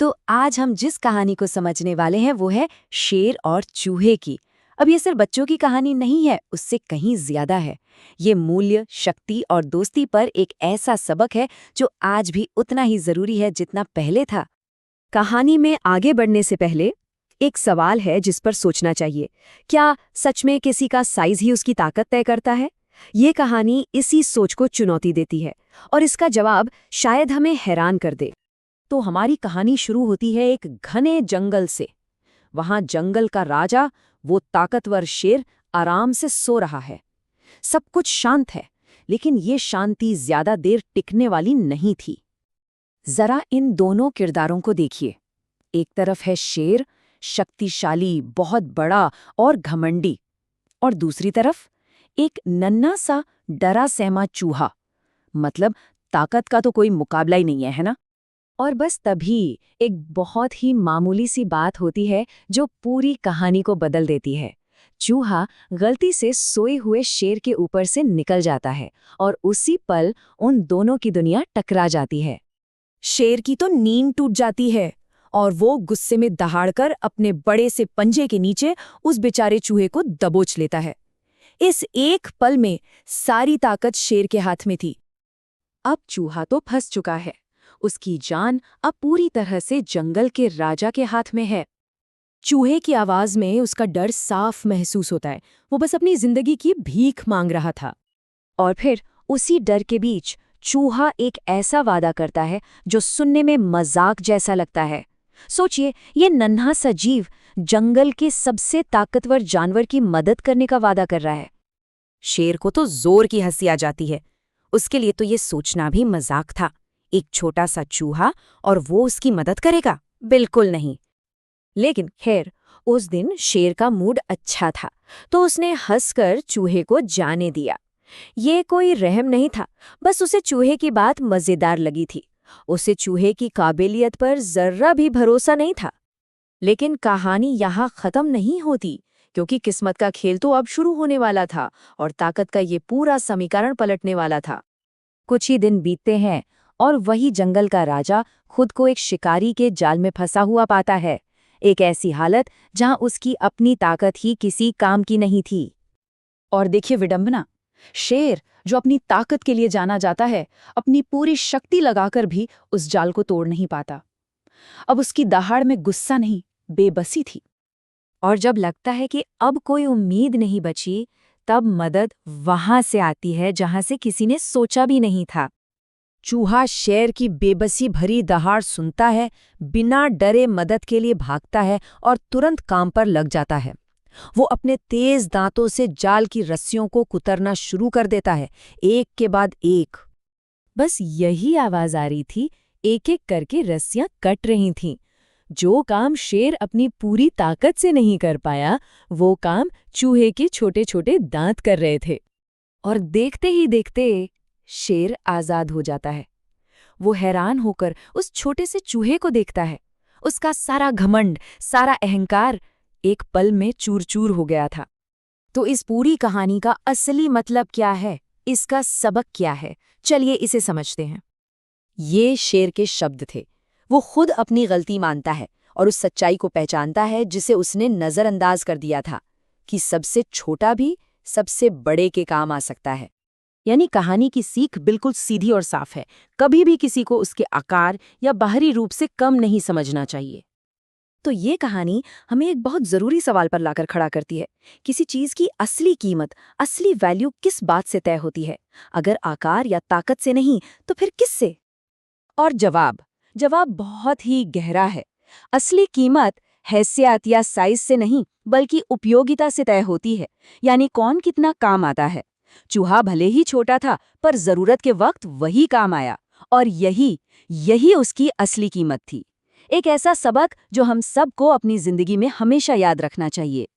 तो आज हम जिस कहानी को समझने वाले हैं वो है शेर और चूहे की। अब ये सिर्फ बच्चों की कहानी नहीं है, उससे कहीं ज्यादा है। ये मूल्य, शक्ति और दोस्ती पर एक ऐसा सबक है जो आज भी उतना ही जरूरी है जितना पहले था। कहानी में आगे बढ़ने से पहले एक सवाल है जिस पर सोचना चाहिए। क्या सच में किसी का साइज ही उसकी ताकत तय करता है? ये कहानी इसी सोच को चुनौती देती है और इसका जवाब शायद हमें हैरान कर दे। तो हमारी कहानी शुरू होती है एक घने जंगल से। वहां जंगल का राजा, वो ताकतवर शेर, आराम से सो रहा है। सब कुछ शांत है, लेकिन ये शांति ज्यादा देर टिकने वाली नहीं थी। जरा इन दोनों किरदारों को देखिए। एक तरफ है शेर, शक्तिशाली, बहुत बड़ा और घमंडी, और दूसरी तरफ एक नन्हा सा डरा सहमा चूहा। मतलब ताकत का तो कोई मुकाबला ही नहीं है ना? और बस तभी एक बहुत ही मामूली सी बात होती है जो पूरी कहानी को बदल देती है। चूहा गलती से सोए हुए शेर के ऊपर से निकल जाता है और उसी पल उन दोनों की दुनिया टकरा जाती है। शेर की तो नींद टूट जाती है और वो गुस्से में दहाड़कर अपने बड़े से पंजे के नीचे उस बेचारे चूहे को दबोच लेता है। इस एक पल में सारी ताकत शेर के हाथ में थी। अब चूहा तो फंस चुका है। उसकी जान अब पूरी तरह से जंगल के राजा के हाथ में है। चूहे की आवाज में उसका डर साफ महसूस होता है। वो बस अपनी जिंदगी की भीख मांग रहा था। और फिर उसी डर के बीच चूहा एक ऐसा वादा करता है जो सुनने में मजाक जैसा लगता है। सोचिए, ये नन्हा सा जीव जंगल के सबसे ताकतवर जानवर की मदद करने का वादा कर रहा है। शेर को तो जोर की हंसी आ जाती है। उसके लिए तो ये सोचना भी मजाक था। एक छोटा सा चूहा और वो उसकी मदद करेगा? बिल्कुल नहीं। लेकिन खैर, उस दिन शेर का मूड अच्छा था, तो उसने हंसकर चूहे को जाने दिया। ये कोई रहम नहीं था, बस उसे चूहे की बात मजेदार लगी थी। उसे चूहे की काबिलियत पर जर्रा भी भरोसा नहीं था। लेकिन कहानी यहाँ खत्म नहीं होती, क्योंकि किस्मत का खेल तो अब शुरू होने वाला था और ताकत का ये पूरा समीकरण पलटने वाला था। कुछ ही दिन बीतते हैं और वही जंगल का राजा खुद को एक शिकारी के जाल में फंसा हुआ पाता है। एक ऐसी हालत जहां उसकी अपनी ताकत ही किसी काम की नहीं थी। और देखिए विडंबना, शेर जो अपनी ताकत के लिए जाना जाता है, अपनी पूरी शक्ति लगाकर भी उस जाल को तोड़ नहीं पाता। अब उसकी दहाड़ में गुस्सा नहीं, बेबसी थी। और जब लगता है कि अब कोई उम्मीद नहीं बची, तब मदद वहां से आती है जहां से किसी ने सोचा भी नहीं था। चूहा शेर की बेबसी भरी दहाड़ सुनता है, बिना डरे मदद के लिए भागता है और तुरंत काम पर लग जाता है। वो अपने तेज दांतों से जाल की रस्सियों को कुतरना शुरू कर देता है, एक के बाद एक। बस यही आवाज आ रही थी, एक एक करके रस्सियां कट रही थीं। जो काम शेर अपनी पूरी ताकत से नहीं कर पाया, वो काम चूहे के छोटे छोटे दांत कर रहे थे। और देखते ही देखते शेर आजाद हो जाता है। वो हैरान होकर उस छोटे से चूहे को देखता है। उसका सारा घमंड, सारा अहंकार एक पल में चूर चूर हो गया था। तो इस पूरी कहानी का असली मतलब क्या है? इसका सबक क्या है? चलिए इसे समझते हैं। ये शेर के शब्द थे। वो खुद अपनी गलती मानता है और उस सच्चाई को पहचानता है जिसे उसने नजरअंदाज कर दिया था, कि सबसे छोटा भी सबसे बड़े के काम आ सकता है। यानी कहानी की सीख बिल्कुल सीधी और साफ है। कभी भी किसी को उसके आकार या बाहरी रूप से कम नहीं समझना चाहिए। तो ये कहानी हमें एक बहुत जरूरी सवाल पर लाकर खड़ा करती है। किसी चीज की असली कीमत, असली वैल्यू किस बात से तय होती है? अगर आकार या ताकत से नहीं, तो फिर किससे? और जवाब बहुत ही गहरा है। असली कीमत हैसियत या साइज से नहीं, बल्कि उपयोगिता से तय होती है। यानी कौन कितना काम आता है। चूहा भले ही छोटा था, पर जरूरत के वक्त वही काम आया, और यही उसकी असली कीमत थी। एक ऐसा सबक जो हम सबको अपनी जिंदगी में हमेशा याद रखना चाहिए।